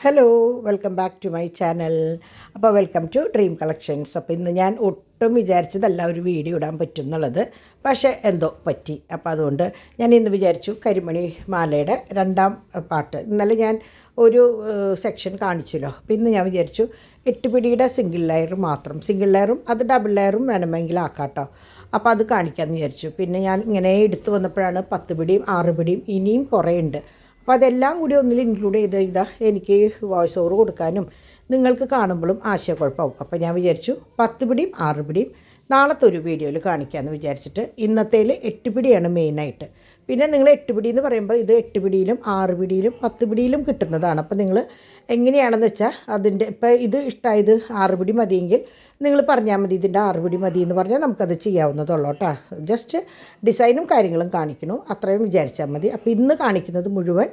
Hello, welcome back to my channel. അപ്പോൾ welcome to dream collections. അപ്പോൾ ഇന്ന് ഞാൻ ഒട്ടും വിചാരിച്ചതല്ല ഒരു വീഡിയോ ഇടാൻ പറ്റും എന്നുള്ളത്, പക്ഷേ എന്തോ പറ്റി. അപ്പോൾ അതുകൊണ്ട് ഞാൻ ഇന്ന് വിചാരിച്ചു കരിമണി മാലയുടെ രണ്ടാം പാർട്ട്. ഇന്നലെ ഞാൻ ഒരു സെക്ഷൻ കാണിച്ചല്ലോ. അപ്പോൾ ഇന്ന് ഞാൻ വിചാരിച്ചു 8 പിടിയുടെ സിംഗിൾ ലെയർ മാത്രം, സിംഗിൾ ലെയറും അത് ഡബിൾ ലെയറും വേണമെങ്കിൽ ആക്കാട്ടോ. അപ്പോൾ അത് കാണിക്കാമെന്ന് വിചാരിച്ചു. പിന്നെ ഞാൻ ഇങ്ങനെ എടുത്തു വന്നപ്പോഴാണ് 10 പിടിയും 6 പിടിയും ഇനിയും കുറേ ഉണ്ട്. അപ്പോൾ അതെല്ലാം കൂടി ഒന്നിൽ ഇൻക്ലൂഡ് ചെയ്ത് എനിക്ക് വോയിസ് ഓവർ കൊടുക്കാനും നിങ്ങൾക്ക് കാണുമ്പോഴും ആശയക്കുഴപ്പമാവും. അപ്പോൾ ഞാൻ വിചാരിച്ചു 10 പിടിയും 6 പിടിയും നാളത്തെ ഒരു വീഡിയോയിൽ കാണിക്കാമെന്ന് വിചാരിച്ചിട്ട് ഇന്നത്തേൽ 8 പിടിയാണ് മെയിനായിട്ട്. പിന്നെ നിങ്ങൾ 8 പിടി എന്ന് പറയുമ്പോൾ ഇത് 8 പിടിയിലും 6 പിടിയിലും 10 പിടിയിലും കിട്ടുന്നതാണ്. അപ്പോൾ നിങ്ങൾ എങ്ങനെയാണെന്ന് വെച്ചാൽ അതിൻ്റെ ഇപ്പോൾ ഇത് ഇഷ്ടമായത് 6 പിടി മതിയെങ്കിൽ നിങ്ങൾ പറഞ്ഞാൽ മതി, ഇതിൻ്റെ 6 പിടി മതി എന്ന് പറഞ്ഞാൽ നമുക്കത് ചെയ്യാവുന്നതുള്ളൂ കേട്ടോ. ജസ്റ്റ് ഡിസൈനും കാര്യങ്ങളും കാണിക്കണു, അത്രയും വിചാരിച്ചാൽ മതി. അപ്പോൾ ഇന്ന് കാണിക്കുന്നത് മുഴുവൻ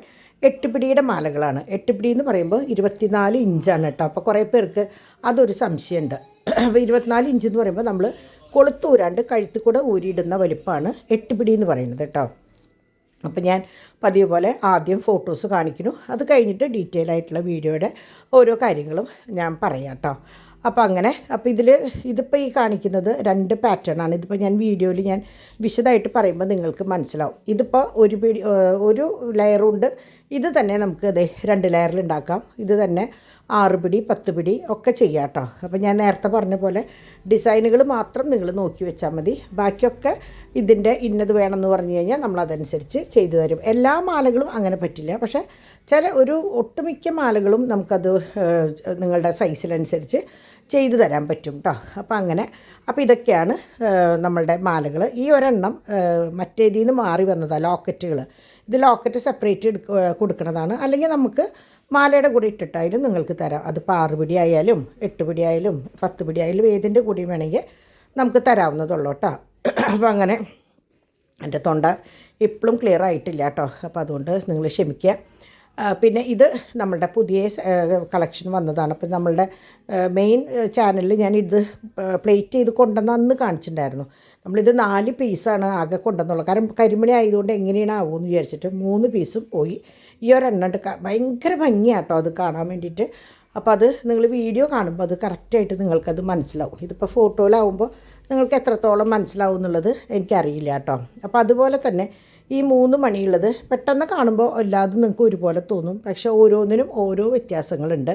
8 പിടിയുടെ മാലകളാണ്. 8 പിടി എന്ന് പറയുമ്പോൾ 24 ഇഞ്ചാണ് കേട്ടോ. അപ്പോൾ കുറേ പേർക്ക് അതൊരു സംശയമുണ്ട്. അപ്പോൾ 24 ഇഞ്ച് എന്ന് പറയുമ്പോൾ നമ്മൾ കൊളുത്തൂരാണ്ട് കഴുത്തിൽ കൂടെ ഊരിയിടുന്ന വലിപ്പമാണ് 8 പിടി എന്ന് പറയുന്നത് കേട്ടോ. അപ്പോൾ ഞാൻ പതിവ് പോലെ ആദ്യം ഫോട്ടോസ് കാണിക്കുന്നു, അത് കഴിഞ്ഞിട്ട് ഡീറ്റെയിൽ ആയിട്ടുള്ള വീഡിയോയുടെ ഓരോ കാര്യങ്ങളും ഞാൻ പറയാം കേട്ടോ. അപ്പോൾ ഇതിപ്പോൾ ഈ കാണിക്കുന്നത് 2 പാറ്റേണാണ്. ഇതിപ്പോൾ ഞാൻ വീഡിയോയിൽ ഞാൻ വിശദമായിട്ട് പറയുമ്പോൾ നിങ്ങൾക്ക് മനസ്സിലാവും. ഇതിപ്പോൾ ഒരു ലെയറുണ്ട്. ഇത് തന്നെ നമുക്ക് 2 ലെയറിൽ ഉണ്ടാക്കാം. ഇത് തന്നെ 6 പിടി 10 പിടി ഒക്കെ ചെയ്യാം കേട്ടോ. അപ്പോൾ ഞാൻ നേരത്തെ പറഞ്ഞ പോലെ ഡിസൈനുകൾ മാത്രം നിങ്ങൾ നോക്കി വെച്ചാൽ മതി. ബാക്കിയൊക്കെ ഇതിൻ്റെ ഇന്നത് വേണമെന്ന് പറഞ്ഞു കഴിഞ്ഞാൽ നമ്മളതനുസരിച്ച് ചെയ്തു തരും. എല്ലാ മാലകളും അങ്ങനെ പറ്റില്ല, പക്ഷേ ഒരു ഒട്ടുമിക്ക മാലകളും നമുക്കത് നിങ്ങളുടെ സൈസിനനുസരിച്ച് ചെയ്തു തരാൻ പറ്റും കേട്ടോ. അപ്പോൾ ഇതൊക്കെയാണ് നമ്മളുടെ മാലകൾ. ഈ ഒരെണ്ണം മറ്റേതിൽ നിന്ന് മാറി വന്നതാണ് ലോക്കറ്റുകൾ. ഇത് ലോക്കറ്റ് സെപ്പറേറ്റ് കൊടുക്കുന്നതാണ്. അല്ലെങ്കിൽ നമുക്ക് മാലയുടെ കൂടെ ഇട്ടിട്ടായാലും നിങ്ങൾക്ക് തരാം. അതിപ്പോൾ 6 പിടി ആയാലും 8 പിടി ആയാലും 10 പിടി ആയാലും ഏതിൻ്റെ കൂടി വേണമെങ്കിൽ നമുക്ക് തരാവുന്നതുള്ളൂ കേട്ടോ. അപ്പോൾ അങ്ങനെ എൻ്റെ തൊണ്ട ഇപ്പോഴും ക്ലിയർ ആയിട്ടില്ല കേട്ടോ. അപ്പോൾ അതുകൊണ്ട് നിങ്ങൾ ക്ഷമിക്കുക. പിന്നെ ഇത് നമ്മളുടെ പുതിയ കളക്ഷൻ വന്നതാണ്. അപ്പോൾ നമ്മളുടെ മെയിൻ ചാനലിൽ ഞാനിത് പ്ലേറ്റ് ചെയ്ത് കൊണ്ടുവന്ന് അന്ന് കാണിച്ചിട്ടുണ്ടായിരുന്നു. നമ്മളിത് 4 പീസാണ് ആകെ കൊണ്ടുവന്നുള്ളത്. കാരണം കരിമണി ആയതുകൊണ്ട് എങ്ങനെയാണ് ആവുമെന്ന് വിചാരിച്ചിട്ട് 3 പീസും പോയി. ഈ ഒരെണ്ണം ഭയങ്കര ഭംഗിയാട്ടോ അത് കാണാൻ വേണ്ടിയിട്ട്. അപ്പോൾ അത് നിങ്ങൾ വീഡിയോ കാണുമ്പോൾ അത് കറക്റ്റായിട്ട് നിങ്ങൾക്കത് മനസ്സിലാവും. ഇതിപ്പോൾ ഫോട്ടോയിലാവുമ്പോൾ നിങ്ങൾക്ക് എത്രത്തോളം മനസ്സിലാവും എന്നുള്ളത് എനിക്കറിയില്ല കേട്ടോ. അപ്പോൾ അതുപോലെ തന്നെ ഈ 3 മണിയുള്ളത് പെട്ടെന്ന് കാണുമ്പോൾ എല്ലാതും നിങ്ങൾക്ക് ഒരുപോലെ തോന്നും, പക്ഷേ ഓരോന്നിനും ഓരോ വ്യത്യാസങ്ങളുണ്ട്.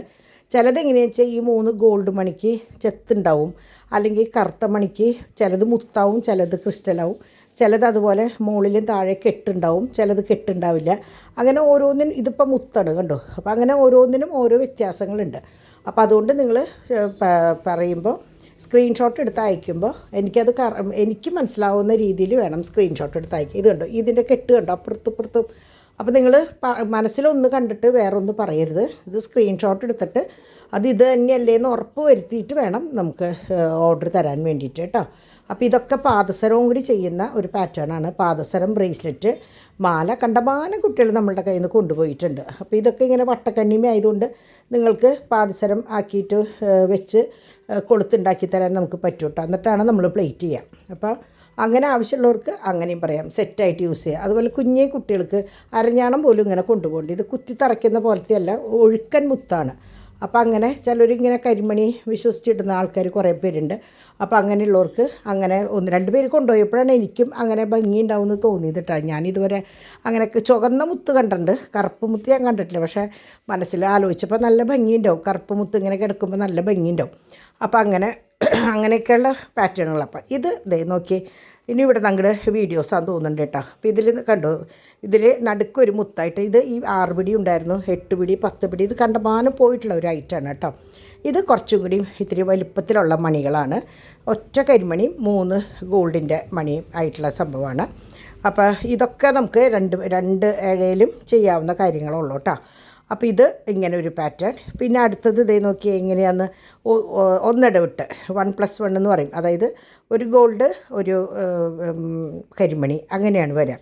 ചിലത് എങ്ങനെയാണെന്ന് വെച്ചാൽ ഈ 3 ഗോൾഡ് മണിക്ക് ചെത്തുണ്ടാവും, അല്ലെങ്കിൽ കറുത്ത മണിക്ക് ചിലത് മുത്താവും, ചിലത് ക്രിസ്റ്റലാവും, ചിലത് അതുപോലെ മുകളിലും താഴെ കെട്ടുണ്ടാവും, ചിലത് കെട്ടുണ്ടാവില്ല. അങ്ങനെ ഓരോന്നിനും ഇതിപ്പോൾ മുത്താണ് കണ്ടോ. അപ്പോൾ അങ്ങനെ ഓരോന്നിനും ഓരോ വ്യത്യാസങ്ങളുണ്ട്. അപ്പോൾ അതുകൊണ്ട് നിങ്ങൾ പറയുമ്പോൾ സ്ക്രീൻഷോട്ട് എടുത്ത് അയക്കുമ്പോൾ എനിക്ക് മനസ്സിലാവുന്ന രീതിയിൽ വേണം സ്ക്രീൻഷോട്ട് എടുത്ത് അയക്കുക. ഇത് കണ്ടോ, ഇതിൻ്റെ കെട്ട് കണ്ടോ അപ്പുറത്തും. അപ്പോൾ നിങ്ങൾ മനസ്സിലൊന്ന് കണ്ടിട്ട് വേറൊന്ന് പറയരുത്. ഇത് സ്ക്രീൻഷോട്ട് എടുത്തിട്ട് ഇത് തന്നെയല്ലേന്ന് ഉറപ്പ് വരുത്തിയിട്ട് വേണം നമുക്ക് ഓർഡർ തരാൻ വേണ്ടിയിട്ട് കേട്ടോ. അപ്പോൾ ഇതൊക്കെ പാദസരവും കൂടി ചെയ്യുന്ന ഒരു പാറ്റേണാണ്. പാദസരം, ബ്രേസ്ലെറ്റ്, മാല കണ്ടമാനം കുട്ടികൾ നമ്മളുടെ കയ്യിൽ നിന്ന് കൊണ്ടുപോയിട്ടുണ്ട്. അപ്പോൾ ഇതൊക്കെ ഇങ്ങനെ വട്ടക്കണ്ണിമ ആയതുകൊണ്ട് നിങ്ങൾക്ക് പാദസരം ആക്കിയിട്ട് വെച്ച് കൊളുത്തുണ്ടാക്കി തരാൻ നമുക്ക് പറ്റും കേട്ടോ. എന്നിട്ടാണ് നമ്മൾ പ്ലേറ്റ് ചെയ്യാം. അപ്പോൾ അങ്ങനെ ആവശ്യമുള്ളവർക്ക് അങ്ങനെയും പറയാം, സെറ്റായിട്ട് യൂസ് ചെയ്യുക. അതുപോലെ കുഞ്ഞേ കുട്ടികൾക്ക് അരഞ്ഞാണം പോലും ഇങ്ങനെ കൊണ്ടുപോകേണ്ടി. ഇത് കുത്തി തറയ്ക്കുന്ന പോലത്തെ അല്ല, ഒഴുക്കൻ മുത്താണ്. അപ്പോൾ അങ്ങനെ ചിലരിങ്ങനെ കരിമണി വിശ്വസിച്ചിടുന്ന ആൾക്കാർ കുറേ പേരുണ്ട്. അപ്പോൾ അങ്ങനെയുള്ളവർക്ക് അങ്ങനെ 1-2 പേര് കൊണ്ടുപോയപ്പോഴാണ് എനിക്കും അങ്ങനെ ഭംഗി ഉണ്ടാവുമെന്ന് തോന്നിയത് കേട്ടോ. ഞാനിതുവരെ അങ്ങനെ ചുവന്ന മുത്ത് കണ്ടിട്ടുണ്ട്, കറുപ്പ് മുത്ത് ഞാൻ കണ്ടിട്ടില്ല. പക്ഷേ മനസ്സിൽ ആലോചിച്ചപ്പോൾ നല്ല ഭംഗിയുണ്ടാവും, കറുപ്പ് മുത്ത് ഇങ്ങനെ കിടക്കുമ്പോൾ നല്ല ഭംഗിയുണ്ടാവും. അപ്പോൾ അങ്ങനെയൊക്കെയുള്ള പാറ്റേണുകൾ. അപ്പോൾ ഇത് നോക്കി ഇനി ഇവിടെ ഞങ്ങളുടെ വീഡിയോസാന്ന് തോന്നുന്നുണ്ട് കേട്ടോ. അപ്പോൾ ഇതിൽ കണ്ടു, ഇതിൽ നടുക്കൊരു മുത്തായിട്ട് ഇത് ഈ 6 പിടി ഉണ്ടായിരുന്നു, 8 പിടി 10 പിടി. ഇത് കണ്ടമാനം പോയിട്ടുള്ള ഒരു ഐറ്റമാണ് കേട്ടോ. ഇത് കുറച്ചും കൂടി ഇത്തിരി വലുപ്പത്തിലുള്ള മണികളാണ്. ഒറ്റ കരിമണിയും 3 ഗോൾഡിൻ്റെ മണിയും ആയിട്ടുള്ള സംഭവമാണ്. അപ്പോൾ ഇതൊക്കെ നമുക്ക് രണ്ട് ഇഴയിലും ചെയ്യാവുന്ന കാര്യങ്ങളുള്ളൂ കേട്ടോ. അപ്പോൾ ഇത് ഇങ്ങനെ ഒരു പാറ്റേൺ. പിന്നെ അടുത്തത് നോക്കി എങ്ങനെയാണെന്ന് ഒന്നിടവിട്ട് 1+1 എന്ന് പറയും. അതായത് ഒരു ഗോൾഡ് ഒരു കരിമണി അങ്ങനെയാണ് വരിക.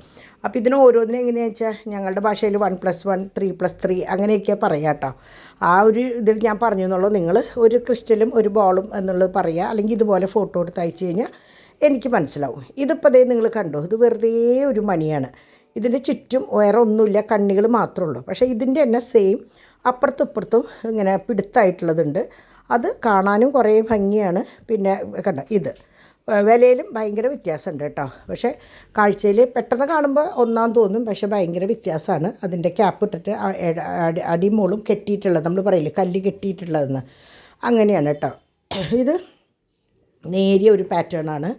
അപ്പോൾ ഇതിന് ഓരോന്നിനും എങ്ങനെയാണെന്ന് വെച്ചാൽ ഞങ്ങളുടെ ഭാഷയിൽ 1+1 3+3 അങ്ങനെയൊക്കെ പറയാം കേട്ടോ. ആ ഒരു ഇതിൽ ഞാൻ പറഞ്ഞു എന്നുള്ളൂ. നിങ്ങൾ ഒരു ക്രിസ്റ്റലും ഒരു ബോളും എന്നുള്ളത് പറയുക, അല്ലെങ്കിൽ ഇതുപോലെ ഫോട്ടോ എടുത്ത് അയച്ചു കഴിഞ്ഞാൽ എനിക്ക് മനസ്സിലാവും. ഇതിപ്പോൾ നിങ്ങൾ കണ്ടോ, ഇത് വെറുതെ ഒരു മണിയാണ്. ഇതിൻ്റെ ചുറ്റും വേറെ ഒന്നുമില്ല, കണ്ണികൾ മാത്രമേ ഉള്ളൂ. പക്ഷേ ഇതിൻ്റെ തന്നെ സെയിം അപ്പുറത്തും ഇപ്പുറത്തും ഇങ്ങനെ പിടുത്തായിട്ടുള്ളതുണ്ട്. അത് കാണാനും കുറേ ഭംഗിയാണ്. പിന്നെ കണ്ട ഇത് വിലയിലും ഭയങ്കര വ്യത്യാസമുണ്ട് കേട്ടോ. പക്ഷേ കാഴ്ചയിൽ പെട്ടെന്ന് കാണുമ്പോൾ ഒന്നാം തോന്നും, പക്ഷേ ഭയങ്കര വ്യത്യാസമാണ്. അതിൻ്റെ ക്യാപ്പ് ഇട്ടിട്ട് അടിമോളും കെട്ടിയിട്ടുള്ളത്, നമ്മൾ പറയില്ലേ കല്ല് കെട്ടിയിട്ടുള്ളതെന്ന്, അങ്ങനെയാണ് കേട്ടോ. ഇത് നേരിയ ഒരു പാറ്റേണാണ്.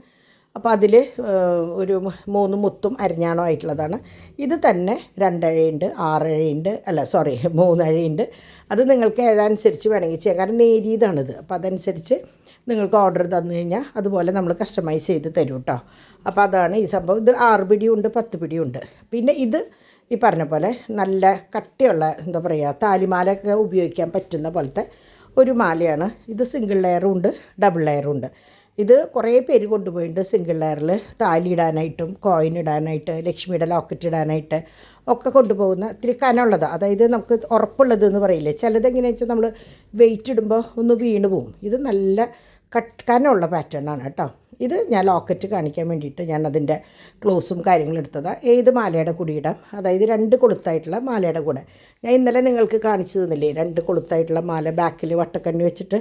അപ്പോൾ അതിൽ ഒരു 3 മുത്തും അരിഞ്ഞാണോ ആയിട്ടുള്ളതാണ്. ഇത് തന്നെ 2 അഴയുണ്ട്, 6 അഴയുണ്ട്, 3 അഴയുണ്ട്. അത് നിങ്ങൾക്ക് അനുസരിച്ച് വേണമെങ്കിൽ ചെയ്യാം, കാരണം നേരിയതാണിത്. അപ്പോൾ അതനുസരിച്ച് നിങ്ങൾക്ക് ഓർഡർ തന്നു കഴിഞ്ഞാൽ അതുപോലെ നമ്മൾ കസ്റ്റമൈസ് ചെയ്ത് തരും കേട്ടോ. അപ്പോൾ അതാണ് ഈ സംഭവം. ഇത് 6 പിടിയുണ്ട്, 10 പിടിയുണ്ട്. പിന്നെ ഇത് ഈ പറഞ്ഞ പോലെ നല്ല കട്ടിയുള്ള എന്താ പറയുക, താലിമാലയൊക്കെ ഉപയോഗിക്കാൻ പറ്റുന്ന പോലത്തെ ഒരു മാലയാണ്. ഇത് സിംഗിൾ ലെയറും ഉണ്ട്, ഡബിൾ ലെയറും ഉണ്ട്. ഇത് കുറേ പേര് കൊണ്ടുപോയിട്ടുണ്ട് സിംഗിൾ ലെയറിൽ താലി ഇടാനായിട്ടും കോയിൻ ഇടാനായിട്ട് ലക്ഷ്മിയുടെ ലോക്കറ്റ് ഇടാനായിട്ട് ഒക്കെ കൊണ്ടുപോകുന്ന ഇത്തിരി കനമുള്ളതാണ്. അതായത് നമുക്ക് ഉറപ്പുള്ളത് എന്ന് പറയില്ലേ, ചിലതെങ്ങനെയാണെന്ന് വെച്ചാൽ നമ്മൾ വെയിറ്റ് ഇടുമ്പോൾ ഒന്ന് വീണ് പോവും. ഇത് നല്ല കനമുള്ള പാറ്റേണാണ് കേട്ടോ. ഇത് ഞാൻ ലോക്കറ്റ് കാണിക്കാൻ വേണ്ടിയിട്ട് ഞാൻ അതിൻ്റെ ക്ലോസും കാര്യങ്ങളും എടുത്തതാണ്. ഏത് മാലയുടെ കൂടി ഇടാം, അതായത് 2 കൊളുത്തായിട്ടുള്ള മാലയുടെ കൂടെ. ഞാൻ ഇന്നലെ നിങ്ങൾക്ക് കാണിച്ചു തന്നില്ലേ 2 കൊളുത്തായിട്ടുള്ള മാല ബാക്കിൽ വട്ടക്കണ്ണി വെച്ചിട്ട്,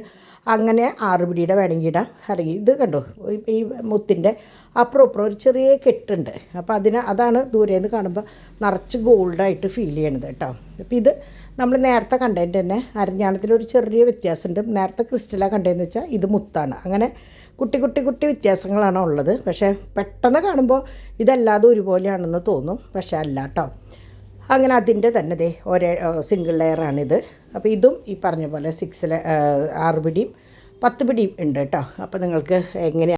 അങ്ങനെ 6 പിടിയുടെ വേണമെങ്കിൽ ഇടാം. അല്ലെങ്കിൽ ഇത് കണ്ടോ, ഈ മുത്തിൻ്റെ അപ്പുറം ഒരു ചെറിയ കെട്ടുണ്ട്. അപ്പോൾ അതാണ് ദൂരെ നിന്ന് കാണുമ്പോൾ നിറച്ച് ഗോൾഡായിട്ട് ഫീൽ ചെയ്യണത് കേട്ടോ. അപ്പോൾ ഇത് നമ്മൾ നേരത്തെ കണ്ടതിൻ്റെ തന്നെ അരഞ്ഞാണത്തിലൊരു ചെറിയ വ്യത്യാസമുണ്ട്. നേരത്തെ ക്രിസ്റ്റലാണ് കണ്ടതെന്ന് വെച്ചാൽ ഇത് മുത്താണ്. അങ്ങനെ കുട്ടി വ്യത്യാസങ്ങളാണ് ഉള്ളത്. പക്ഷേ പെട്ടെന്ന് കാണുമ്പോൾ ഇതല്ലാതെ ഒരുപോലെയാണെന്ന് തോന്നും, പക്ഷേ അല്ല കേട്ടോ. അങ്ങനെ അതിൻ്റെ തന്നെ ഒരേ സിംഗിൾ ലെയറാണിത്. അപ്പോൾ ഇതും ഈ പറഞ്ഞ പോലെ 6 പിടിയും 10 പിടിയും ഉണ്ട് കേട്ടോ. അപ്പോൾ നിങ്ങൾക്ക് എങ്ങനെയാണ്